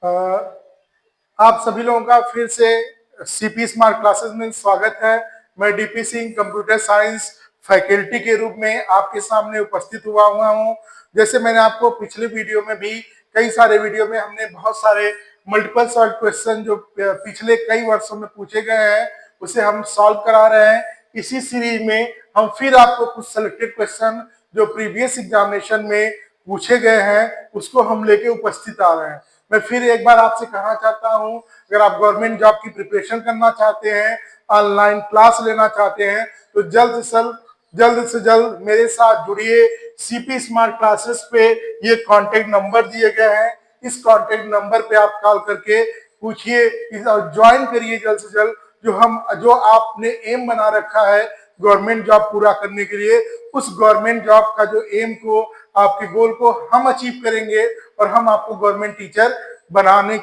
अ, आप सभी लोगों का फिर से सीपी स्मार्ट क्लासेस में स्वागत है। मैं DP Singh computer science faculty के रूप में आपके सामने उपस्थित हुआ हूँ। जैसे मैंने आपको पिछले वीडियो में भी कई सारे वीडियो में हमने बहुत सारे मल्टीपल सॉल्व क्वेश्चन जो पिछले कई वर्षों में पूछे गए हैं उसे हम सॉल्व करा रहे हैं। इसी सीरीज में हम फिर आपको कुछ सिलेक्टेड क्वेश्चन जो प्रीवियस एग्जामिनेशन में पूछे गए हैं उसको हम लेके उपस्थित आ रहे हैं। मैं फिर एक बार आपसे कहना चाहता हूं, अगर आप गवर्नमेंट जॉब की प्रिपरेशन करना चाहते हैं, ऑनलाइन क्लास लेना चाहते हैं, तो जल्द से जल्द मेरे साथ जुड़िए। सीपी स्मार्ट क्लासेस पे ये कांटेक्ट नंबर दिए गए हैं, इस कांटेक्ट नंबर पे आप कॉल करके पूछिए, ज्वाइन करिए जल्द से जल्द। जो आपने एम बना रखा है गवर्नमेंट जॉब पूरा करने के लिए, उस गवर्नमेंट जॉब का जो एम को, आपके गोल को हम अचीव करेंगे और हम आपको गवर्नमेंट टीचर बनाने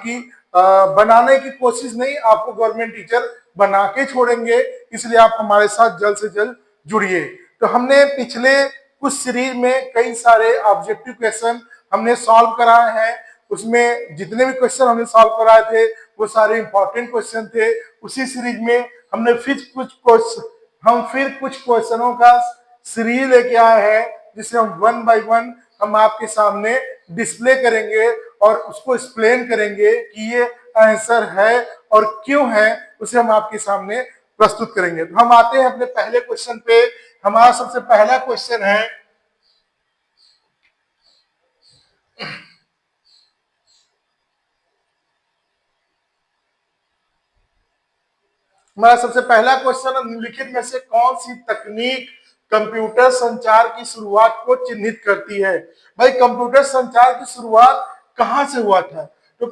की कोशिश नहीं, आपको गवर्नमेंट टीचर बना के छोड़ेंगे। इसलिए आप हमारे साथ जल्द से जल्द जुड़िए। तो हमने पिछले कुछ सीरीज में कई सारे ऑब्जेक्टिव क्वेश्चन हमने सॉल्व कराए हैं। उसमें जितने भी क्वेश्चन हमने सॉल्व कराए थे वो सारे इंपॉर्टेंट क्वेश्चन थे। उसी सीरीज में हमने फिर कुछ क्वेश्चनों का सीरीज लेके आए हैं, जिसे हम वन बाय वन हम आपके सामने डिस्प्ले करेंगे और उसको एक्सप्लेन करेंगे कि ये आंसर है और क्यों है, उसे हम आपके सामने प्रस्तुत करेंगे। तो हम आते हैं अपने पहले क्वेश्चन पे। हमारा सबसे पहला क्वेश्चन है, हमारा सबसे पहला क्वेश्चन, निम्नलिखित में से कौन सी तकनीक कंप्यूटर संचार की शुरुआत को चिन्हित करती है? भाई, कंप्यूटर संचार की शुरुआत कहां से हुआ था? तो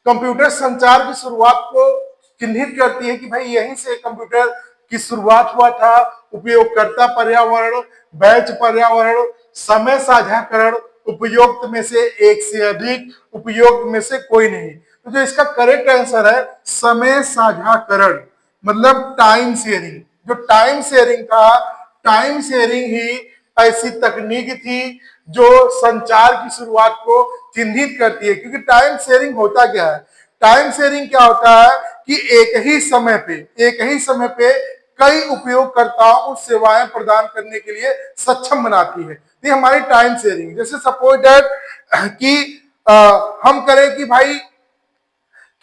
कंप्यूटर संचार की शुरुआत को चिन्हित करती है कि भाई यहीं से कंप्यूटर की शुरुआत हुआ था। उपयोगकर्ता पर्यावरण, बैच पर्यावरण, समय साझाकरण, उपयुक्त में से एक से अधिक, उपयुक्त में से कोई नहीं। तो जो इसका करेक्ट आंसर है समय साझाकरण, मतलब टाइम शेयरिंग। जो टाइम शेयरिंग था, टाइम शेयरिंग ही ऐसी तकनीक थी जो संचार की शुरुआत को चिन्हित करती है। क्योंकि टाइम शेयरिंग होता क्या है? टाइम शेयरिंग क्या होता है कि एक ही समय पे कई उपयोगकर्ताओं को सेवाएं प्रदान करने के लिए सक्षम बनाती है। ये हमारी टाइम शेयरिंग। जैसे सपोज दैट कि हम करें कि भाई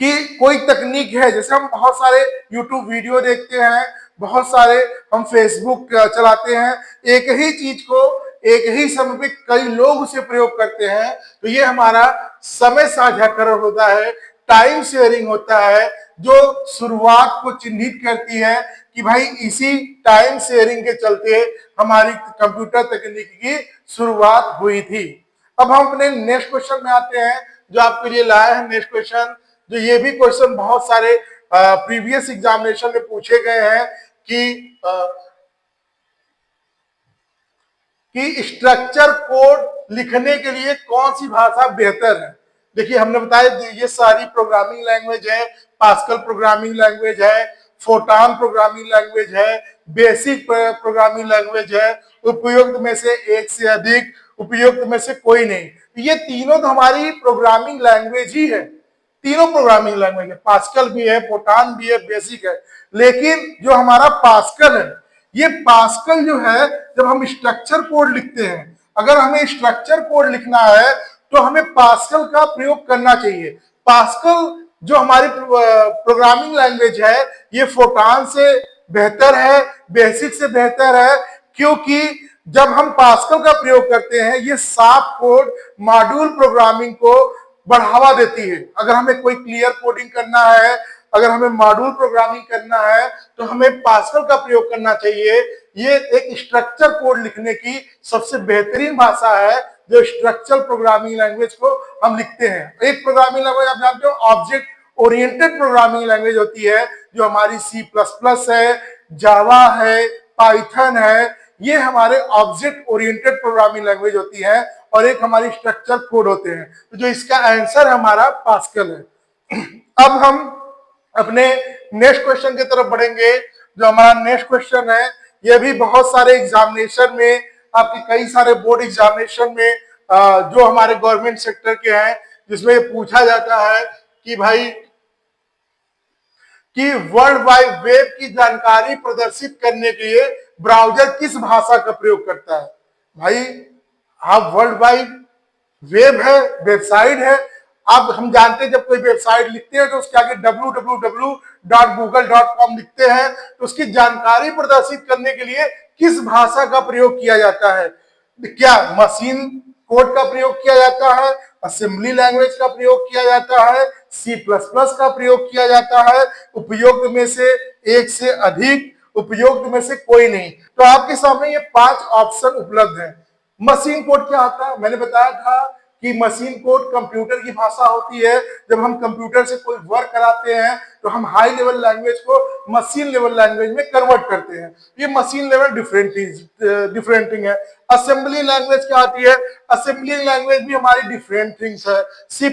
कि कोई तकनीक है, जैसे हम बहुत सारे YouTube वीडियो देखते हैं, बहुत सारे हम फेसबुक चलाते हैं, एक ही चीज को एक ही समय पे कई लोग उसे प्रयोग करते हैं, तो ये हमारा समय साझाकरण होता है, टाइम शेयरिंग होता है, जो शुरुआत को चिन्हित करती है कि भाई इसी टाइम शेयरिंग के चलते हमारी कंप्यूटर तकनीक की शुरुआत हुई थी। अब हम अपने नेक्स्ट क्वेश्चन में आते हैं, जो आपके लिए लाए हैं नेक्स्ट क्वेश्चन। जो ये भी क्वेश्चन बहुत सारे प्रीवियस एग्जामिनेशन में पूछे गए हैं कि स्ट्रक्चर कोड लिखने के लिए कौन सी भाषा बेहतर है। देखिए, हमने बताया ये सारी प्रोग्रामिंग लैंग्वेज है। पास्कल प्रोग्रामिंग लैंग्वेज है, फोर्टान प्रोग्रामिंग लैंग्वेज है, बेसिक प्रोग्रामिंग लैंग्वेज है, उपयुक्त में से एक से अधिक, उपयुक्त में से कोई नहीं। ये तीनों तो हमारी प्रोग्रामिंग लैंग्वेज ही है। तीनों प्रोग्रामिंग लैंग्वेज है, पास्कल भी है, फोर्टान भी है, बेसिक है। लेकिन जो हमारा पास्कल है, ये पास्कल जो है, जब हम स्ट्रक्चर कोड लिखते हैं, अगर हमें स्ट्रक्चर कोड लिखना है तो हमें पास्कल का प्रयोग करना चाहिए। पास्कल जो हमारी प्रोग्रामिंग लैंग्वेज है, ये फोर्टान से बेहतर है, बेसिक से बेहतर है। क्योंकि जब हम पास्कल का प्रयोग करते हैं, ये साफ कोड मॉड्यूल प्रोग्रामिंग को बढ़ावा देती है। अगर हमें कोई क्लियर कोडिंग करना है, अगर हमें मॉड्यूल प्रोग्रामिंग करना है, तो हमें पास्कल का प्रयोग करना चाहिए। ये एक स्ट्रक्चर कोड लिखने की सबसे बेहतरीन भाषा है, जो स्ट्रक्चरल प्रोग्रामिंग लैंग्वेज को हम लिखते हैं। एक प्रोग्रामिंग लैंग्वेज आप जानते हो ऑब्जेक्ट ओरिएंटेड प्रोग्रामिंग लैंग्वेज होती है, जो हमारी C++ है, जावा है, पाइथन है। ये हमारे ऑब्जेक्ट ओरिएंटेड प्रोग्रामिंग लैंग्वेज होती है, और एक हमारी स्ट्रक्चर कोड होते हैं। तो जो इसका आंसर हमारा पास्कल है। अब हम अपने नेक्स्ट क्वेश्चन की तरफ बढ़ेंगे। जो हमारा नेक्स्ट क्वेश्चन है, यह भी बहुत सारे एग्जामिनेशन में, आपके कई सारे बोर्ड एग्जामिनेशन में जो हमारे गवर्नमेंट सेक्टर के हैं, जिसमें पूछा जाता है कि भाई कि वर्ल्ड वाइड वेब की जानकारी प्रदर्शित करने के लिए ब्राउजर किस भाषा का प्रयोग करता है। भाई आप वर्ल्ड वाइड वेब है, वेबसाइट है, अब हम जानते हैं जब कोई वेबसाइट लिखते हैं तो उसके आगे www.google.com लिखते हैं, तो उसकी जानकारी प्रदर्शित करने के लिए किस भाषा का प्रयोग किया जाता है। क्या मशीन कोड का प्रयोग किया जाता है, असेंबली लैंग्वेज का प्रयोग किया जाता है, C++ का प्रयोग किया जाता है, उपयुक्त में से एक से अधिक, उपयुक्त में से कोई नहीं। तो आपके सामने ये 5 ऑप्शन उपलब्ध है। मशीन कोड क्या होता है, मैंने बताया था कि मशीन कोड कंप्यूटर की भाषा होती है। जब हम कंप्यूटर से कोई वर्क कराते हैं तो हम हाई लेवल लैंग्वेज को मशीन लेवल लैंग्वेज में कन्वर्ट करते हैं। ये मशीन लेवल डिफरेंटिंग है। असेंबली लैंग्वेज क्या आती है, असेंबली लैंग्वेज भी हमारी डिफरेंट थिंग्स है। C++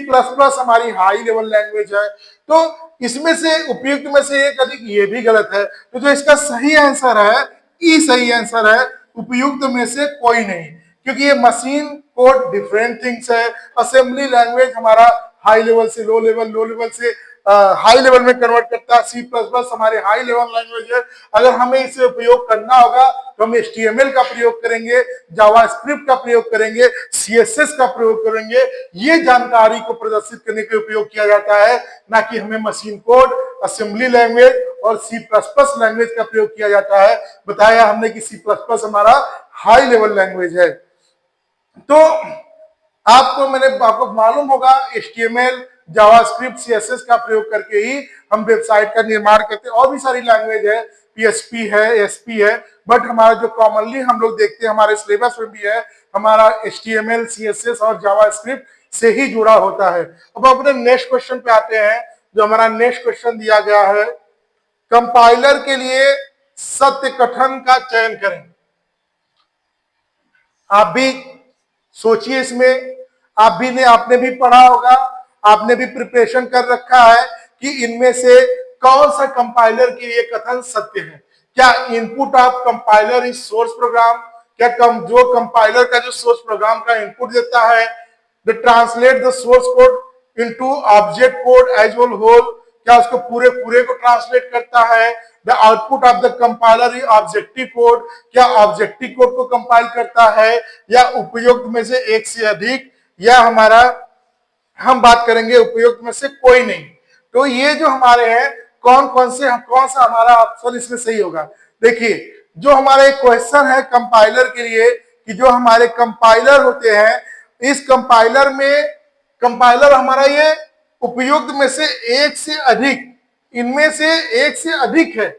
हमारी हाई लेवल लैंग्वेज है। तो इसमें से उपयुक्त में से एक अधिक, ये भी गलत है। तो जो इसका सही आंसर है, ई सही आंसर है, उपयुक्त में से कोई नहीं, क्योंकि ये मशीन कोड डिफरेंट थिंग्स है। असेंबली लैंग्वेज हमारा हाई लेवल से लो लेवल, लो लेवल से हाई लेवल में कन्वर्ट करता है। C++ हमारे हाई लेवल लैंग्वेज है। अगर हमें इसे उपयोग करना होगा तो हम HTML का प्रयोग करेंगे, जावास्क्रिप्ट का प्रयोग करेंगे, CSS का प्रयोग करेंगे। ये जानकारी को प्रदर्शित करने के उपयोग किया जाता है, ना कि हमें मशीन कोड, असेंबली लैंग्वेज और C++ लैंग्वेज का प्रयोग किया जाता है। बताया हमने कि C++ हमारा हाई लेवल लैंग्वेज है। तो आपको मालूम होगा HTML, जावास्क्रिप्ट, CSS का प्रयोग करके ही हम वेबसाइट का निर्माण करते हैं। और भी सारी लैंग्वेज है, PHP है, ASP है, बट हमारा जो कॉमनली हम लोग देखते हैं हमारे सिलेबस में भी है, हमारा HTML, CSS और जावास्क्रिप्ट से ही जुड़ा होता है। अब अपने नेक्स्ट क्वेश्चन पे आते हैं। जो हमारा नेक्स्ट क्वेश्चन दिया गया है, कंपाइलर के लिए सत्य कथन का चयन करें। आप भी सोचिए इसमें, आपने भी पढ़ा होगा, आपने भी प्रिपरेशन कर रखा है कि इनमें से कौन सा कंपाइलर के लिए कथन सत्य है। क्या input of compiler is source program, क्या जो कंपाइलर का जो सोर्स प्रोग्राम का इनपुट देता है, the translate the source code into object code as well whole, क्या उसको पूरे को ट्रांसलेट करता है। The output of the compiler is objective code, क्या ऑब्जेक्टिव कोड को कंपाइल करता है, या उपयुक्त में से एक से अधिक, या हमारा हम बात करेंगे उपयुक्त में से कोई नहीं। तो ये जो हमारे हैं कौन सा हमारा ऑप्शन इसमें सही होगा। देखिए जो हमारे क्वेश्चन है कंपाइलर के लिए, कि जो हमारे कंपाइलर होते हैं, इस कंपाइलर हमारा ये उपयुक्त में से एक से अधिक, इनमें से एक से अधिक है।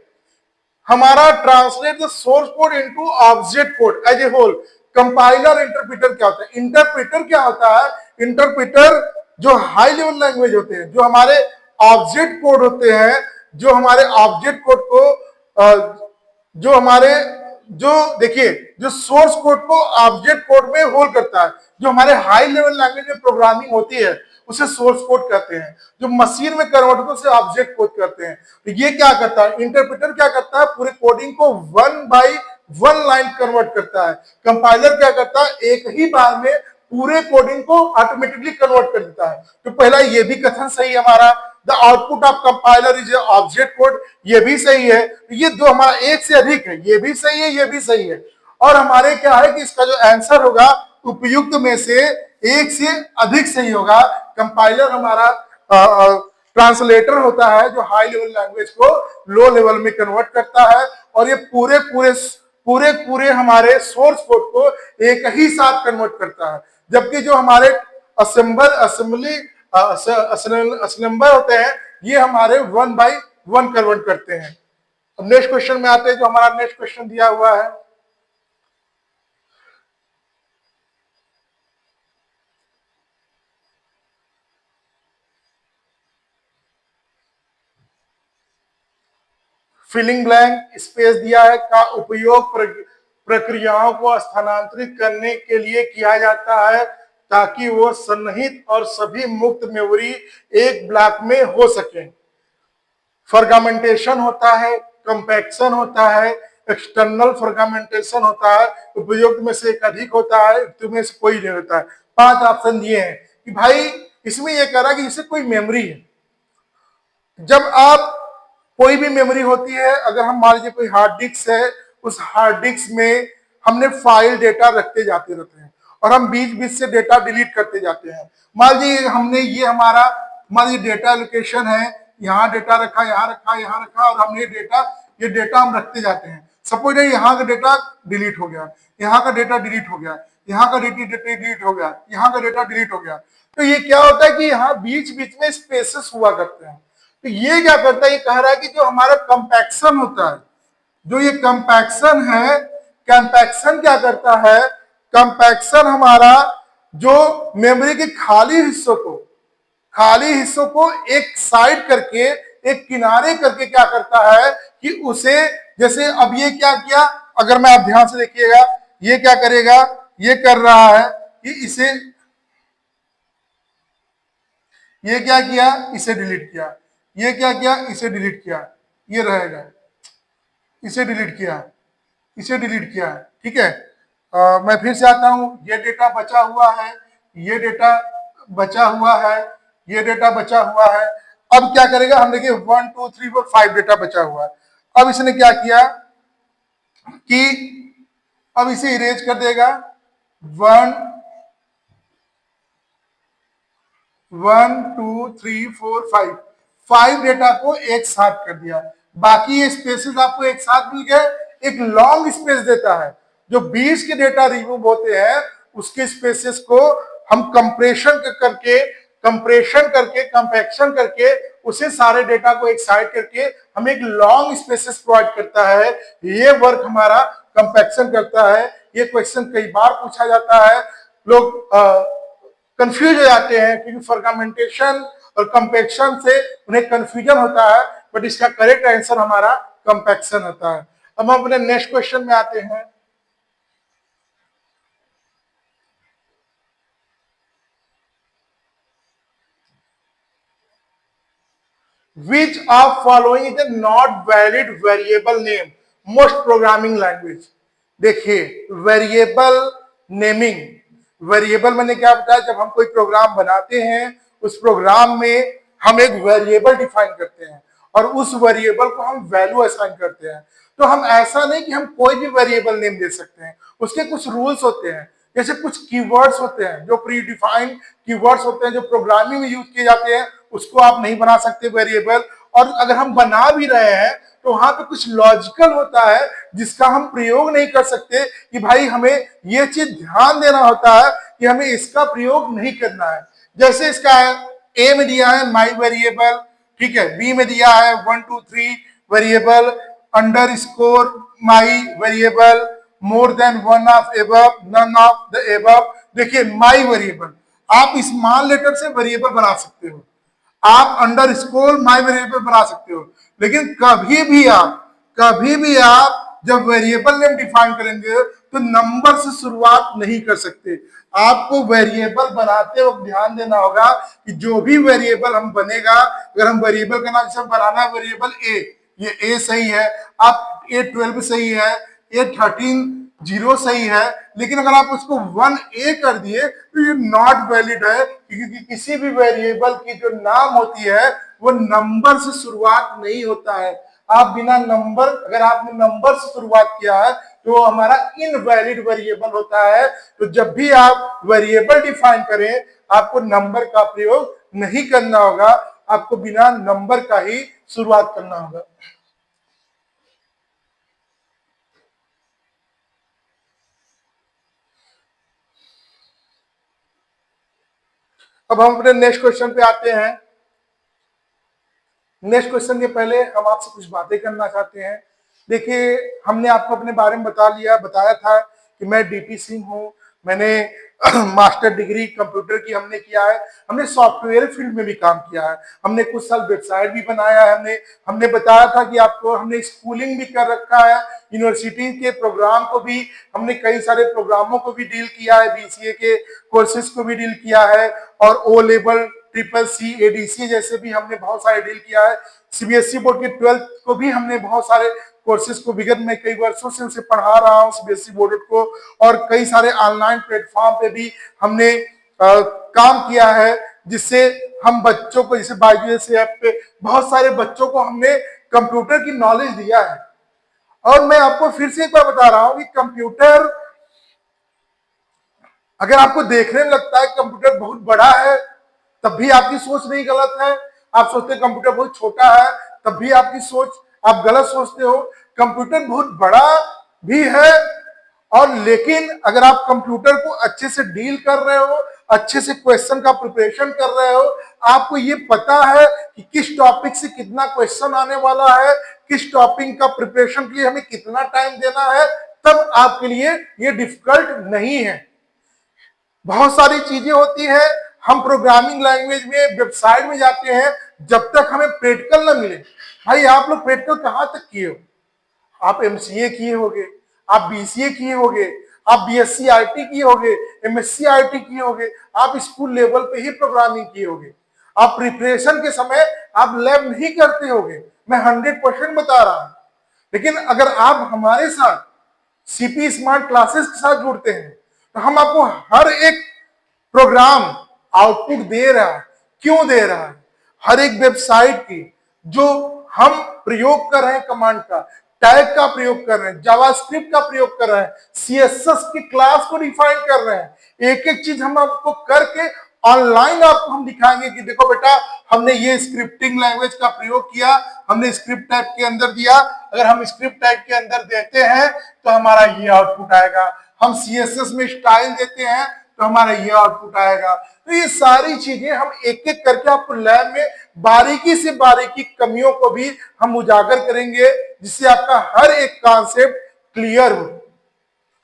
हमारा translate the source code into object code as a whole. Compiler interpreter क्या होता है, इंटरप्रेटर क्या होता है, इंटरप्रेटर जो हाई लेवल लैंग्वेज होते हैं, जो हमारे ऑब्जेक्ट कोड होते हैं, जो हमारे ऑब्जेक्ट कोड को जो हमारे जो देखिए जो सोर्स कोड को ऑब्जेक्ट कोड में होल्ड करता है, जो हमारे हाई लेवल लैंग्वेज में प्रोग्रामिंग होती है उसे सोर्स कोड कहते हैं। जो मशीन में कन्वर्ट होता है उसे ऑब्जेक्ट कोड कहते हैं। तो ये क्या करता है, इंटरप्रेटर क्या करता है, पूरे कोडिंग को 1 बाय 1 लाइन कन्वर्ट करता है। कंपाइलर क्या करता है, एक ही बार में पूरे कोडिंग को ऑटोमेटिकली कन्वर्ट कर देता है। तो पहला ये भी कथन सही है हमारा, the output of compiler is object code, ये भी सही है। ये जो हमारा एक से अधिक है, ये भी सही है, ये भी सही है। और हमारे क्या है कि इसका जो आंसर होगा उपयुक्त में से एक से अधिक सही होगा। कंपाइलर हमारा ट्रांसलेटर होता है जो हाई लेवल लैंग्वेज को लो लेवल में कन्वर्ट करता है, और ये पूरे हमारे सोर्स कोड को एक ही साथ कन्वर्ट करता है। जबकि जो हमारे असेंबलर होते हैं, ये हमारे 1 बाय 1 कन्वर्ट करते हैं। अब नेक्स्ट क्वेश्चन में आते हैं। जो हमारा नेक्स्ट क्वेश्चन दिया हुआ है, फिलिंग ब्लैंक स्पेस दिया है, का उपयोग प्रक्रियाओं को स्थानांतरित करने के लिए किया जाता है ताकि वो सन्निहित और सभी मुक्त मेमोरी एक ब्लॉक में हो सके। फर्गामेंटेशन होता है, कंपैक्शन होता है, एक्सटर्नल फर्गामेंटेशन होता है, उपयुक्त में से एक अधिक होता है, उपयुक्त में से कोई नहीं होता है। 5 ऑप्शन दिए हैं कि भाई इसमें ये कह रहा है कि इसे कोई मेमोरी है। जब आप कोई भी मेमोरी होती है, अगर हम मान लीजिए कोई हार्ड डिस्क है, उस हार्ड डिस्क में हमने फाइल डेटा रखते जाते रहते हैं और हम बीच बीच से डेटा डिलीट करते जाते हैं। मान लीजिए हमने ये हमारा मान लीजिए डेटा लोकेशन है, यहाँ डेटा रखा, यहाँ रखा, यहाँ रखा, और हमने ये डेटा हम रखते जाते हैं। सपोज यहाँ का डेटा डिलीट हो गया, यहाँ का डेटा डिलीट हो गया, यहाँ का डेटा डिलीट हो गया, यहाँ का डेटा डिलीट हो गया। तो ये क्या होता है कि यहाँ बीच बीच में स्पेसेस हुआ करते हैं। तो ये क्या करता है, ये कह रहा है कि जो हमारा कंपैक्शन होता है, जो ये कंपैक्शन है, कंपैक्शन क्या करता है, कंपैक्शन हमारा जो मेमोरी के खाली हिस्सों को एक साइड करके, एक किनारे करके क्या करता है कि उसे, जैसे अब ये क्या किया, अगर मैं आप ध्यान से देखिएगा, ये क्या करेगा, ये कर रहा है कि इसे, ये क्या किया, इसे डिलीट किया, ये क्या किया, इसे डिलीट किया, ये रहेगा, इसे डिलीट किया, इसे डिलीट किया। ठीक है, मैं फिर से आता हूं, ये डेटा बचा हुआ है, ये डेटा बचा हुआ है, ये डेटा बचा हुआ है। अब क्या करेगा, हम देखिए 1 2 3 4 5 डेटा बचा हुआ है। अब इसने क्या किया कि अब इसे इरेज कर देगा, 1 2 3 4 5 डेटा को एक साथ कर दिया। बाकी ये स्पेसेस आपको एक साथ मिल गए, एक लॉन्ग स्पेस देता है। जो 20 के डेटा रिमूव होते हैं उसके स्पेसेस को हम कंप्रेशन करके कंपैक्शन करके उसे सारे डेटा को एक साइड करके हम एक लॉन्ग स्पेसेस प्रोवाइड करता है। ये वर्क हमारा कंपैक्शन करता है। ये क्वेश्चन कई बार पूछा जाता है, लोग कंफ्यूज हो जाते हैं क्योंकि फर्मेंटेशन और कंपैक्शन से उन्हें कंफ्यूजन होता है, बट इसका करेक्ट आंसर हमारा कंपैक्शन होता है। अब हम अपने नेक्स्ट क्वेश्चन में आते हैं। Which of following is a not valid variable name? Most programming language। देखिए, वेरिएबल नेमिंग, वेरिएबल मैंने क्या बताया, जब हम कोई प्रोग्राम बनाते हैं उस प्रोग्राम में हम एक वेरिएबल डिफाइन करते हैं और उस वेरिएबल को हम वैल्यू असाइन करते हैं। तो हम ऐसा नहीं कि हम कोई भी वेरिएबल नेम दे सकते हैं, उसके कुछ रूल्स होते हैं। जैसे कुछ कीवर्ड्स होते हैं जो प्री डिफाइंड कीवर्ड्स होते हैं, जो प्रोग्रामिंग में यूज किए जाते हैं, उसको आप नहीं बना सकते वेरिएबल। और अगर हम बना भी रहे हैं तो वहां पे कुछ लॉजिकल होता है जिसका हम प्रयोग नहीं कर सकते कि भाई हमें ये चीज ध्यान देना होता है कि हमें इसका प्रयोग नहीं करना है। जैसे इसका ए में दिया है माई वेरिएबल, ठीक है, बी में दिया है 1 2 3 variable, underscore my variable, more than one of above, none of the above. देखिए माई वेरिएबल, आप स्मॉल लेटर से वेरिएबल बना सकते हो, आप अंडरस्कोर माई वेरिएबल बना सकते हो, लेकिन कभी भी आप जब वेरिएबल नेम डिफाइन करेंगे तो नंबर से शुरुआत नहीं कर सकते। आपको वेरिएबल बनाते वक्त ध्यान देना होगा कि जो भी वेरिएबल हम बनेगा, अगर हम वेरिएबल का नाम जैसे बनाना है वेरिएबल ए, ये ए सही है, आप A12 सही है, A13 0 सही है, लेकिन अगर आप उसको 1A कर दिए तो ये नॉट वैलिड है, क्योंकि किसी भी वेरिएबल की जो नाम होती है वो नंबर से शुरुआत नहीं होता है। आप बिना नंबर, अगर आपने नंबर से शुरुआत किया है तो हमारा इनवैलिड वेरिएबल होता है। तो जब भी आप वेरिएबल डिफाइन करें आपको नंबर का प्रयोग नहीं करना होगा, आपको बिना नंबर का ही शुरुआत करना होगा। अब हम अपने नेक्स्ट क्वेश्चन पे आते हैं। नेक्स्ट क्वेश्चन के पहले हम आपसे कुछ बातें करना चाहते हैं। देखिए, हमने आपको अपने बारे में बताया था कि मैं डीपी सिंह हूं, मैंने मास्टर डिग्री कंप्यूटर की हमने किया है, हमने सॉफ्टवेयर फील्ड में भी काम किया है, हमने कुछ साल वेबसाइट भी बनाया है, हमने बताया था कि आपको हमने स्कूलिंग भी कर रखा है, यूनिवर्सिटी के प्रोग्राम को भी हमने कई सारे प्रोग्रामों को भी डील किया है, बीसीए के कोर्सेज को भी डील किया है, और ओ लेवल CCC ADC जैसे भी हमने बहुत सारे डील किया है। सीबीएसई बोर्ड के 12th को भी हमने बहुत सारे कोर्सेज को विगत में कई वर्षों से उसे पढ़ा रहा हूं सीबीएसई बोर्ड को, और कई सारे ऑनलाइन प्लेटफॉर्म पे भी हमने काम किया है, जिससे हम बच्चों को, जैसे बायजूस ऐप पे बहुत सारे बच्चों को हमने कंप्यूटर की नॉलेज दिया है। और मैं आपको फिर से एक बार बता रहा हूं कि कंप्यूटर, अगर आपको देखने में लगता है कंप्यूटर बहुत बड़ा है, तब भी आपकी सोच नहीं गलत है। आप सोचते हैं कंप्यूटर बहुत छोटा है, तब भी आपकी सोच, आप गलत सोचते हो। कंप्यूटर बहुत बड़ा भी है, और लेकिन अगर आप कंप्यूटर को अच्छे से डील कर रहे हो, अच्छे से क्वेश्चन का प्रिपरेशन कर रहे हो, आपको ये पता है कि किस टॉपिक से कितना क्वेश्चन आने वाला है, किस टॉपिक का प्रिपरेशन के लिए हमें कितना टाइम देना है, तब आपके लिए ये डिफिकल्ट नहीं है। बहुत सारी चीजें होती हैं, हम प्रोग्रामिंग लैंग्वेज में वेबसाइट में जाते हैं, जब तक हमें प्रैक्टिकल ना मिले। भाई आप लोग प्रैक्टिकल कहां तक किए हो? आप एमसीए किए होगे, आप बीसीए किए होगे, आप बीएससी आईटी किए होगे, एमएससी आईटी किए होगे, आप स्कूल लेवल पे ही प्रोग्रामिंग किए होगे। आप प्रिपरेशन के समय आप लैब नहीं करते होगे, मैं 100% बता रहा हूं। लेकिन अगर आप हमारे साथ सीपी स्मार्ट क्लासेस के साथ जुड़ते हैं, तो हम आपको हर एक प्रोग्राम आउटपुट दे रहा है। क्यों दे रहा है? हर एक वेबसाइट की जो हम प्रयोग कर रहे हैं, कमांड का, टैग का प्रयोग कर रहे हैं, जावास्क्रिप्ट का प्रयोग कर रहे हैं, सीएसएस की क्लास को डिफाइन कर रहे हैं, एक एक चीज हम आपको करके ऑनलाइन आपको हम दिखाएंगे कि देखो बेटा, हमने ये स्क्रिप्टिंग लैंग्वेज का प्रयोग किया, हमने स्क्रिप्ट टाइप के अंदर दिया, अगर हम स्क्रिप्ट टाइप के अंदर देते हैं तो हमारा ये आउटपुट आएगा। हम सीएसएस में स्टाइल देते हैं तो हमारा ये आउटपुट आएगा। तो ये सारी चीजें हम एक एक करके आपको लैब में बारीकी से बारीकी कमियों को भी हम उजागर करेंगे, जिससे आपका हर एक कॉन्सेप्ट क्लियर हो।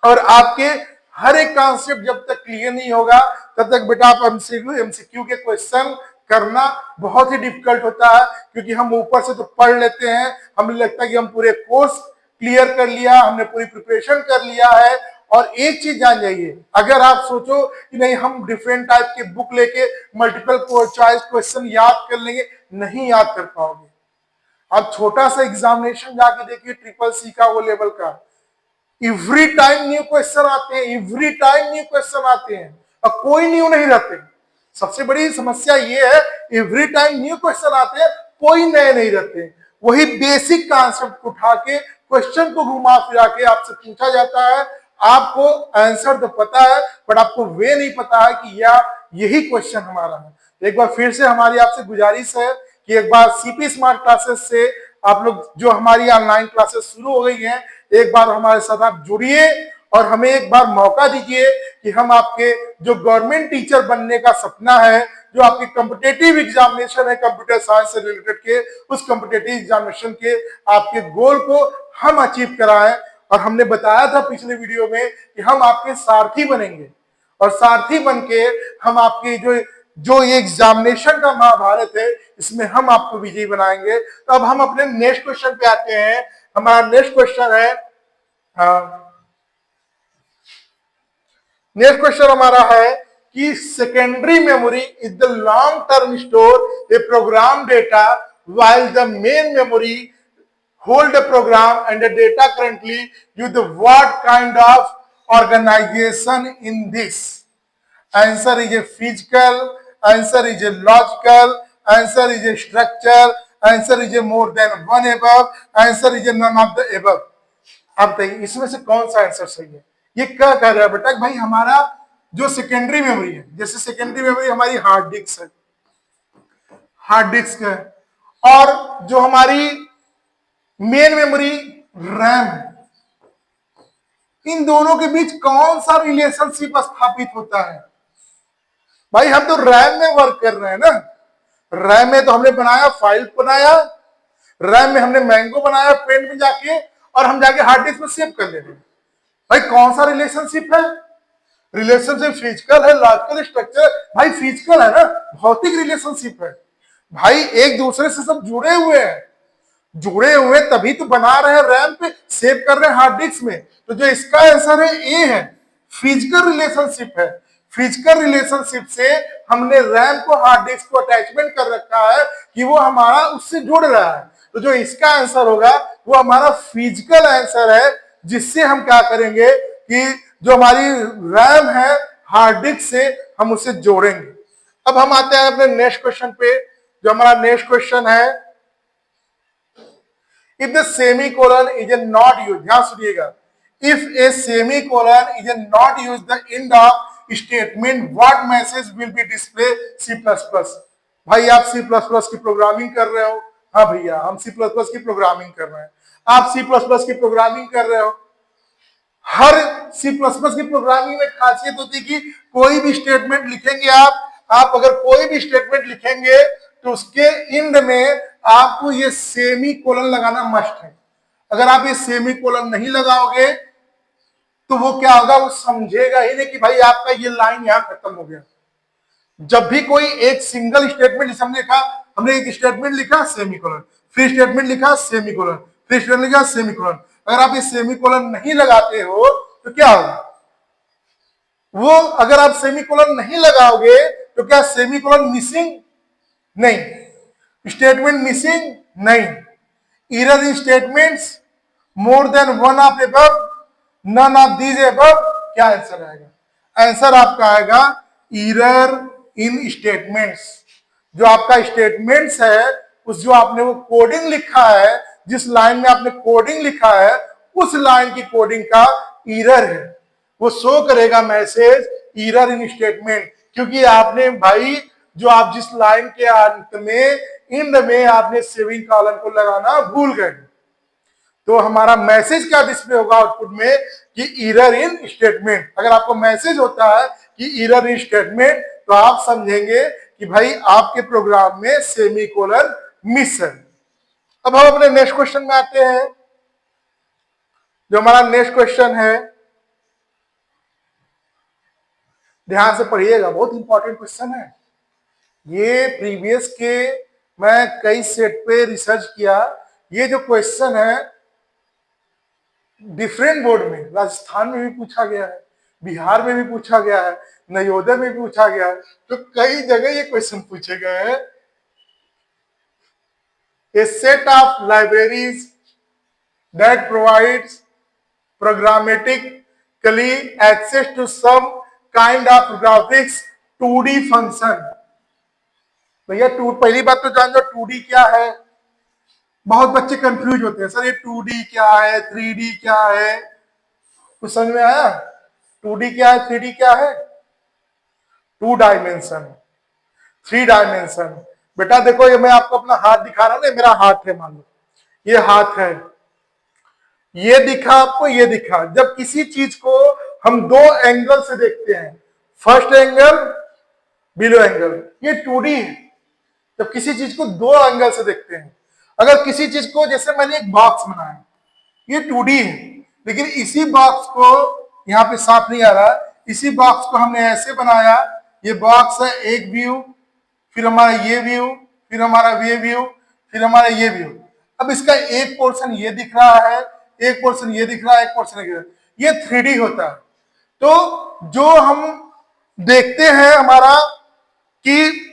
और आपके हर एक कॉन्सेप्ट जब तक क्लियर नहीं होगा, तब तक बेटा आप एमसीक्यू के क्वेश्चन करना बहुत ही डिफिकल्ट होता है, क्योंकि हम ऊपर से तो पढ़ लेते हैं, हमें लगता है कि हम पूरे कोर्स क्लियर कर लिया, हमने पूरी प्रिपरेशन कर लिया है। और एक चीज जान जाइए, अगर आप सोचो कि नहीं हम डिफरेंट टाइप के बुक लेके मल्टीपल चॉइस क्वेश्चन याद कर लेंगे, नहीं याद कर पाओगे। आप छोटा सा एग्जामिनेशन जाके देखिए, ट्रिपल सी का, वो लेवल का, एवरी टाइम न्यू क्वेश्चन आते हैं, एवरी टाइम न्यू क्वेश्चन आते हैं, और कोई न्यू नहीं रहते। सबसे बड़ी समस्या ये है, एवरी टाइम न्यू क्वेश्चन आते हैं, कोई नए नहीं रहते। वही बेसिक कॉन्सेप्ट उठा के क्वेश्चन को घुमा फिरा के आपसे पूछा जाता है, आपको आंसर तो पता है, बट आपको वे नहीं पता है कि यही क्वेश्चन हमारा है। एक बार फिर से हमारी आपसे गुजारिश है कि एक बार सीपी स्मार्ट क्लासेस से आप लोग, जो हमारी ऑनलाइन क्लासेस शुरू हो गई हैं, एक बार हमारे साथ आप जुड़िए और हमें एक बार मौका दीजिए कि हम आपके जो गवर्नमेंट टीचर बनने का सपना है, जो आपकी कॉम्पिटिटिव एग्जामिनेशन है कंप्यूटर साइंस से रिलेटेड के, उस कॉम्पिटिटिव एग्जामिनेशन के आपके गोल को हम अचीव कराएं। और हमने बताया था पिछले वीडियो में कि हम आपके सारथी बनेंगे, और सारथी बनके हम आपकी जो ये एग्जामिनेशन का महाभारत है, इसमें हम आपको विजयी बनाएंगे। तो अब हम अपने नेक्स्ट क्वेश्चन पे आते हैं। हमारा नेक्स्ट क्वेश्चन है, नेक्स्ट क्वेश्चन हमारा है कि secondary memory is the long term store A program data while the main memory hold a program and the data currently use what kind of organization in this? Answer is a physical, answer is a logical, answer is a structure, answer is a more than one above, answer is a none of the above. अब बताइए इसमें से कौन सा answer सही है? ये क्या कह रहा है बेटा? भाई हमारा जो सेकेंडरी मेमोरी है, जैसे सेकेंडरी मेमोरी हमारी हार्ड डिस्क है, हार्ड डिस्क है, और जो हमारी मेन मेमोरी रैम है, इन दोनों के बीच कौन सा रिलेशनशिप स्थापित होता है? भाई हम तो रैम में वर्क कर रहे हैं ना, रैम में तो हमने बनाया, फाइल बनाया, रैम में हमने मैंगो बनाया पेंट में जाके, और हम जाके हार्ड डिस्क में सेव कर ले रहे हैं। भाई कौन सा रिलेशनशिप है? रिलेशनशिप फिजिकल है, लॉजिकल, स्ट्रक्चर? भाई फिजिकल है ना, भौतिक रिलेशनशिप है। भाई एक दूसरे से सब जुड़े हुए हैं, जुड़े हुए तभी तो बना रहे हैं, रैम पे सेव कर रहे हैं हार्ड डिस्क में। तो जो इसका आंसर है ए है, फिजिकल रिलेशनशिप है। फिजिकल रिलेशनशिप से हमने रैम को, हार्ड डिस्क को अटैचमेंट कर रखा है कि वो हमारा उससे जुड़ रहा है। तो जो इसका आंसर होगा वो हमारा फिजिकल आंसर है, जिससे हम क्या करेंगे कि जो हमारी रैम है, हार्ड डिस्क से हम उसे जोड़ेंगे। अब हम आते हैं अपने नेक्स्ट क्वेश्चन पे, जो हमारा नेक्स्ट क्वेश्चन है, if the semicolon is a not use, ध्यान सुनिएगा, if a semicolon is a not use the end of statement what message will be display C plus plus. भाई आप सी प्लस प्लस की programming कर रहे हो, हाँ भैया हम सी प्लस प्लस की प्रोग्रामिंग कर रहे हैं, आप सी प्लस प्लस की प्रोग्रामिंग कर रहे हो। हर सी प्लस प्लस की प्रोग्रामिंग में खासियत होती है कि कोई भी स्टेटमेंट लिखेंगे आप अगर कोई भी स्टेटमेंट लिखेंगे तो उसके एंड में आपको ये सेमी कोलन लगाना मस्ट है। अगर आप ये सेमी कोलन नहीं लगाओगे तो वो क्या होगा, वो समझेगा ही नहीं कि भाई आपका ये लाइन यहां खत्म हो गया। जब भी कोई एक सिंगल स्टेटमेंट हमने लिखा, हमने एक स्टेटमेंट लिखा सेमी कोलन, फिर स्टेटमेंट लिखा सेमी कोलन, फिर स्टेटमेंट लिखा सेमी कोलन, अगर आप ये सेमी कोलन नहीं लगाते हो तो क्या होगा, वो अगर आप सेमी कोलन नहीं लगाओगे तो क्या सेमी कोलन मिसिंग, नहीं, स्टेटमेंट मिसिंग, नहीं, error in statements, more than one of above, none of these above, क्या आंसर आएगा, आंसर आपका आएगा एरर इन स्टेटमेंट्स। जो आपका स्टेटमेंट्स है, उस जो आपने वो कोडिंग लिखा है, जिस लाइन में आपने कोडिंग लिखा है उस लाइन की कोडिंग का एरर है, वो शो करेगा मैसेज एरर इन स्टेटमेंट, क्योंकि आपने भाई जो आप जिस लाइन के अंत में एंड में आपने सेविंग कॉलन को लगाना भूल गए, तो हमारा मैसेज क्या डिस्प्ले होगा आउटपुट में कि एरर इन स्टेटमेंट। अगर आपको मैसेज होता है कि एरर इन स्टेटमेंट तो आप समझेंगे कि भाई आपके प्रोग्राम में सेमीकोलन मिस है। अब हम अपने नेक्स्ट क्वेश्चन में आते हैं, जो हमारा नेक्स्ट क्वेश्चन है, ध्यान से पढ़िएगा, बहुत इंपॉर्टेंट क्वेश्चन है ये। प्रीवियस के मैं कई सेट पे रिसर्च किया, ये जो क्वेश्चन है डिफरेंट बोर्ड में, राजस्थान में भी पूछा गया है, बिहार में भी पूछा गया है, नवोदय में भी पूछा गया है, तो कई जगह ये क्वेश्चन पूछे गए हैं। A set of libraries that provides programmatically access to some kind of graphics 2D function। भैया पहली बात तो जान लो 2D क्या है, बहुत बच्चे कंफ्यूज होते हैं, सर ये 2D क्या है, 3D क्या है, कुछ समझ में आया? 2D क्या है, 3D क्या है? 2 डायमेंशन, 3 डायमेंशन। बेटा देखो, ये मैं आपको अपना हाथ दिखा रहा हूं ना, मेरा हाथ है, मान लो ये हाथ है, ये दिखा आपको, ये दिखा। जब किसी चीज को हम 2 एंगल से देखते हैं, फर्स्ट एंगल, बिलो एंगल, ये 2D है। जब किसी चीज को 2 एंगल से देखते हैं, अगर किसी चीज को, जैसे मैंने एक बॉक्स बनाया, ये 2D है, लेकिन इसी बॉक्स को, यहाँ पे साफ नहीं आ रहा, इसी बॉक्स को हमने ऐसे बनाया, ये बॉक्स है एक व्यू, फिर हमारा ये व्यू, फिर हमारा ये व्यू, फिर हमारा ये व्यू। अब इसका एक पोर्शन ये दिख रहा है, एक पोर्शन ये दिख रहा है, एक पोर्शन ये 3D होता है। तो जो हम देखते हैं हमारा कि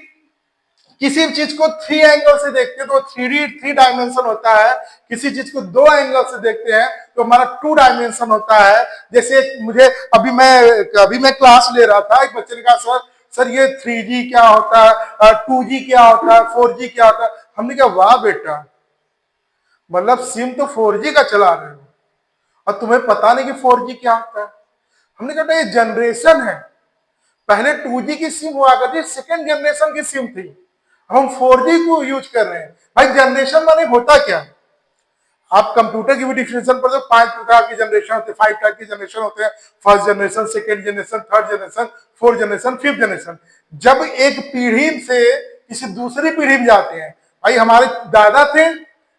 किसी चीज को 3 एंगल से देखते हैं तो 3 डायमेंशन होता है, किसी चीज को 2 एंगल से देखते हैं तो हमारा 2 डायमेंशन होता है। जैसे मुझे अभी मैं क्लास ले रहा था, एक बच्चे ने कहा सर ये 3G क्या होता है, 2G क्या होता है, 4G क्या होता है। हमने कहा वाह बेटा, मतलब सिम तो 4G का चला रहे हो और तुम्हें पता नहीं कि 4G क्या होता है। हमने कहा ये जनरेशन है, पहले 2G की सिम हुआ करती, सेकेंड जनरेशन की सिम थी, हम 4G को यूज कर रहे हैं। भाई जनरेशन माने होता क्या, आप कंप्यूटर की भी डिफिनेशन पर 5 प्रकार की जनरेशन होते हैं, 5 टाइप की जनरेशन होते हैं, first generation, second generation, third generation, fourth generation, fifth generation. जब एक पीढ़ी से किसी दूसरी पीढ़ी में जाते हैं, भाई हमारे दादा थे,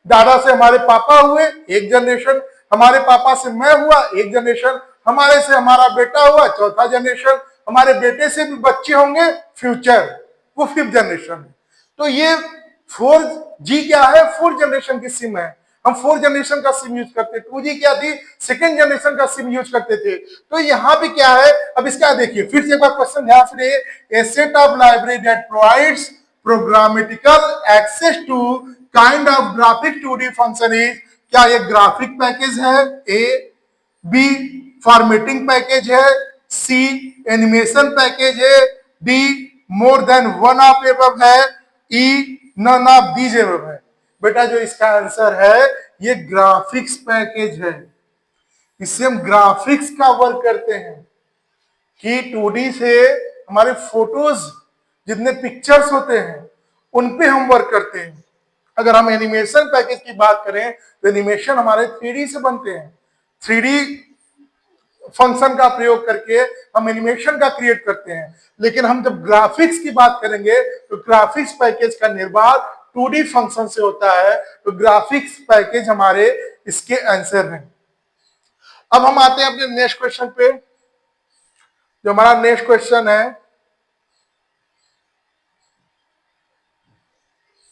दादा से हमारे पापा हुए, एक जनरेशन, हमारे पापा से मैं हुआ, एक जनरेशन, हमारे से हमारा बेटा हुआ, चौथा जनरेशन, हमारे बेटे से भी बच्चे होंगे फ्यूचर, वो 5th जनरेशन है। तो ये 4G क्या है, 4th जनरेशन की सिम है, हम 4th जनरेशन का सिम यूज करते। 2G क्या थी, 2nd जनरेशन का सिम यूज करते थे। तो यहाँ पे क्या है, अब इसका देखिए फिर से एक बार क्वेश्चन ध्यान से, a set of library that provides programmatical access to kind of graphic 2D function is, क्या ये ग्राफिक पैकेज है, ए, बी फॉर्मेटिंग पैकेज है, सी एनिमेशन पैकेज है, D more than one of above है, E none of these above है। बेटा जो इसका आंसर है ये ग्राफिक्स पैकेज है। इससे हम ग्राफिक्स का वर्क करते हैं कि 2D से हमारे फोटोज जितने पिक्चर्स होते हैं उन पे हम वर्क करते हैं। अगर हम एनिमेशन पैकेज की बात करें तो एनिमेशन हमारे 3D से बनते हैं। 3D फंक्शन का प्रयोग करके हम एनिमेशन का क्रिएट करते हैं। लेकिन हम जब ग्राफिक्स की बात करेंगे तो ग्राफिक्स पैकेज का निर्माण 2D फंक्शन से होता है। तो ग्राफिक्स पैकेज हमारे इसके आंसर हैं। अब हम आते हैं अपने नेक्स्ट क्वेश्चन पे। जो हमारा नेक्स्ट क्वेश्चन है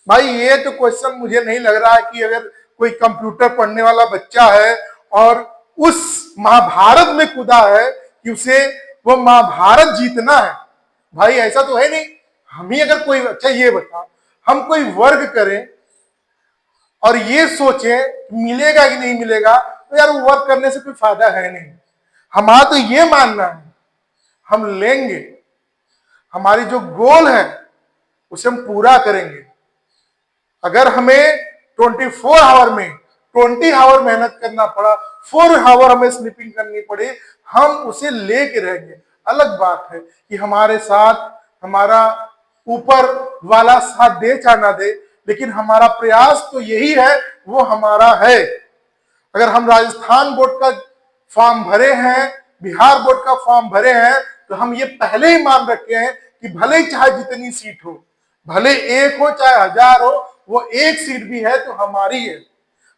भाई, ये तो क्वेश्चन मुझे नहीं लग रहा है कि अगर कोई कंप्यूटर पढ़ने वाला बच्चा है और उस महाभारत में कूदा है कि उसे वो महाभारत जीतना है। भाई ऐसा तो है नहीं। हम ही अगर कोई, अच्छा ये बता, हम कोई वर्क करें और ये सोचें मिलेगा कि नहीं मिलेगा, तो यार वो वर्क करने से कोई फायदा है नहीं। हमारा तो ये मानना है हम लेंगे, हमारी जो गोल है उसे हम पूरा करेंगे। अगर हमें 24 आवर में 20 आवर मेहनत करना पड़ा, 4 आवर हमें स्लीपिंग करनी पड़ी, हम उसे लेके रहेंगे। अलग बात है कि हमारे साथ हमारा ऊपर वाला साथ दे चाहे ना दे, लेकिन हमारा प्रयास तो यही है, वो हमारा है। अगर हम राजस्थान बोर्ड का फॉर्म भरे हैं, बिहार बोर्ड का फॉर्म भरे हैं, तो हम ये पहले ही मान रखे हैं कि भले ही चाहे जितनी सीट हो, भले 1 हो चाहे 1000 हो, वो 1 सीट भी है तो हमारी है।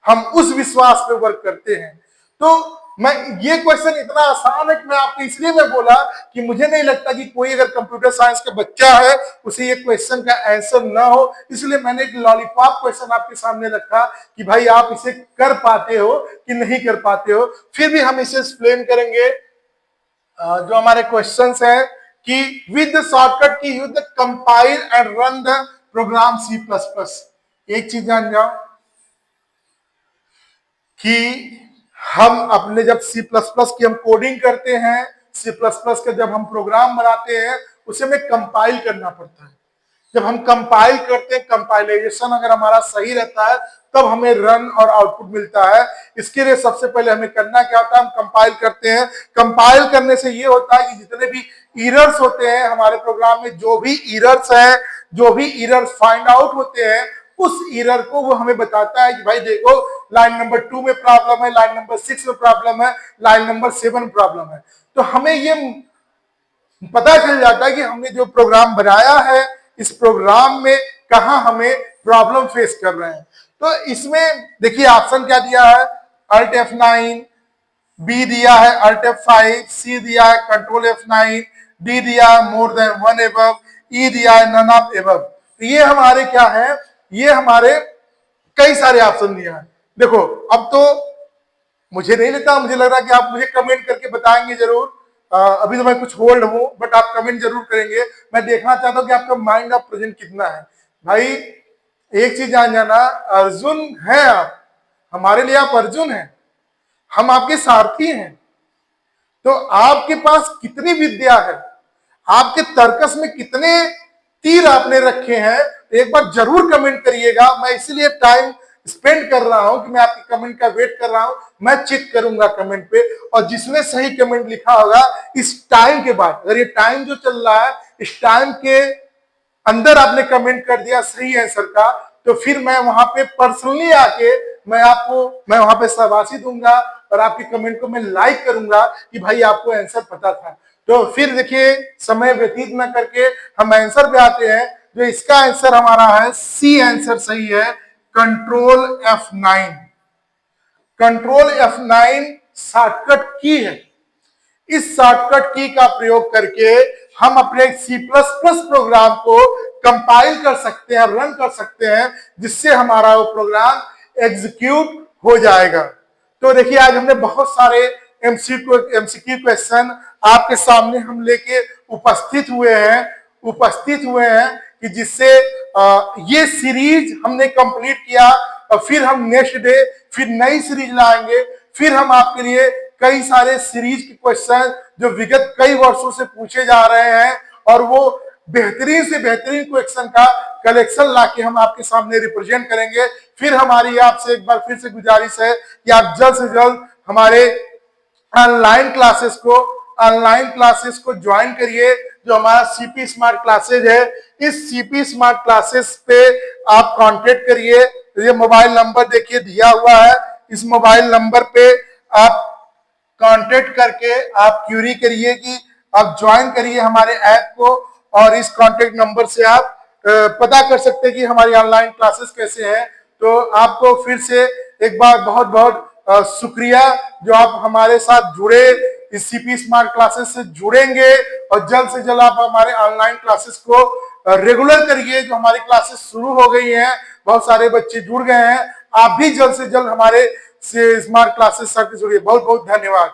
हम उस विश्वास पे वर्क करते हैं। तो मैं, ये क्वेश्चन इतना आसान है कि मैं आपको इसलिए मैं बोला कि मुझे नहीं लगता कि कोई अगर कंप्यूटर साइंस का बच्चा है उसे ये क्वेश्चन का आंसर ना हो। इसलिए मैंने एक लॉलीपॉप क्वेश्चन आपके सामने रखा कि भाई आप इसे कर पाते हो कि नहीं कर पाते हो। फिर भी हम इसे एक्सप्लेन करेंगे। जो हमारे क्वेश्चंस हैं कि विद द शॉर्टकट की use the compile and run the program C++। एक चीज जान जाओ कि हम अपने जब C++ की हम कोडिंग करते हैं, C++ का जब हम प्रोग्राम बनाते हैं, उसे हमें कंपाइल करना पड़ता है। जब हम कंपाइल करते हैं, कंपाइलेशन अगर हमारा सही रहता है तब हमें रन और आउटपुट मिलता है। इसके लिए सबसे पहले हमें करना क्या होता है, हम कंपाइल करते हैं। कंपाइल करने से ये होता है कि जितने भी एरर्स होते हैं हमारे प्रोग्राम में, जो भी एरर्स हैं, जो भी एरर्स फाइंड आउट होते हैं, उस एरर को वो हमें बताता है कि भाई देखो लाइन नंबर 2 में प्रॉब्लम है, लाइन नंबर 6 में प्रॉब्लम है, लाइन नंबर 7 में प्रॉब्लम है। तो हमें ये पता चल जाता है कि हमने जो प्रोग्राम बनाया है इस प्रोग्राम में कहां हमें प्रॉब्लम फेस कर रहे हैं। तो इसमें देखिए ऑप्शन क्या दिया है, Alt F9, बी दिया है Alt F5, सी दिया है कंट्रोल F9, डी दिया है मोर देन वन एबव, ई दिया है नन ऑफ एबव। तो ये हमारे क्या है, ये हमारे कई सारे ऑप्शन दिया है। देखो अब तो मुझे नहीं लगता, मुझे लग रहा है कि आप मुझे कमेंट करके बताएंगे जरूर। अभी तो मैं कुछ होल्ड हूं, बट आप कमेंट जरूर करेंगे। मैं देखना चाहता हूं कि आपका माइंड ऑफ प्रेजेंट कितना है। भाई एक चीज जान जाना, अर्जुन है आप, हमारे लिए आप अर्जुन हैं, हम आपके सारथी हैं। तो आपके पास कितनी विद्या है, आपके तर्कस में कितने तीर आपने रखे हैं, तो एक बार जरूर कमेंट करिएगा। मैं इसीलिए टाइम स्पेंड कर रहा हूं कि मैं आपके कमेंट का वेट कर रहा हूं। मैं चेक करूंगा कमेंट पे, और जिसने सही कमेंट लिखा होगा इस टाइम के बाद, अगर ये टाइम जो चल रहा है इस टाइम के अंदर आपने कमेंट कर दिया सही आंसर का, तो फिर मैं वहां पे पर्सनली आके मैं वहां पे शाबाशी दूंगा और आपके कमेंट को मैं लाइक करूंगा कि भाई आपको आंसर पता था। तो फिर देखिए समय व्यतीत न करके हम आंसर पे आते हैं। जो इसका आंसर हमारा है सी आंसर सही है, control F9। Control F9 shortcut की है। इस शॉर्टकट की का प्रयोग करके हम अपने C++ प्रोग्राम को कंपाइल कर सकते हैं, रन कर सकते हैं, जिससे हमारा वो प्रोग्राम एग्जीक्यूट हो जाएगा। तो देखिए आज हमने बहुत सारे एमसीक्यू क्वेश्चन आपके सामने हम लेके उपस्थित हुए हैं कि जिससे ये सीरीज हमने कंप्लीट किया, और फिर हम नेक्स्ट डे फिर नई सीरीज लाएंगे। फिर हम आपके लिए कई सारे सीरीज के क्वेश्चन जो विगत कई वर्षों से पूछे जा रहे हैं और वो बेहतरीन से बेहतरीन क्वेश्चन का कलेक्शन लाके हम आपके सामने रिप्रेजेंट करेंगे। फिर हमारी आपसे एक बार फिर से गुजारिश है कि आप जल्द से जल्द हमारे ऑनलाइन क्लासेस को ज्वाइन करिए। जो हमारा सीपी स्मार्ट क्लासेज है, इस सीपी स्मार्ट क्लासेस पे आप कांटेक्ट करिए। ये मोबाइल नंबर देखिए दिया हुआ है, इस मोबाइल नंबर पे आप कांटेक्ट करके आप क्यूरी करिए कि आप ज्वाइन करिए हमारे ऐप को, और इस कांटेक्ट नंबर से आप पता कर सकते हैं कि हमारी ऑनलाइन क्लासेस कैसे हैं। तो आपको फिर से एक बार बहुत बहुत शुक्रिया जो आप हमारे साथ जुड़े, इस सीपी स्मार्ट क्लासेस से जुड़ेंगे और जल्द से जल्द आप हमारे ऑनलाइन क्लासेस को रेगुलर करिए। जो हमारी क्लासेस शुरू हो गई हैं, बहुत सारे बच्चे जुड़ गए हैं, आप भी जल्द से जल्द हमारे स्मार्ट क्लासेस से जुड़िए। बहुत बहुत धन्यवाद।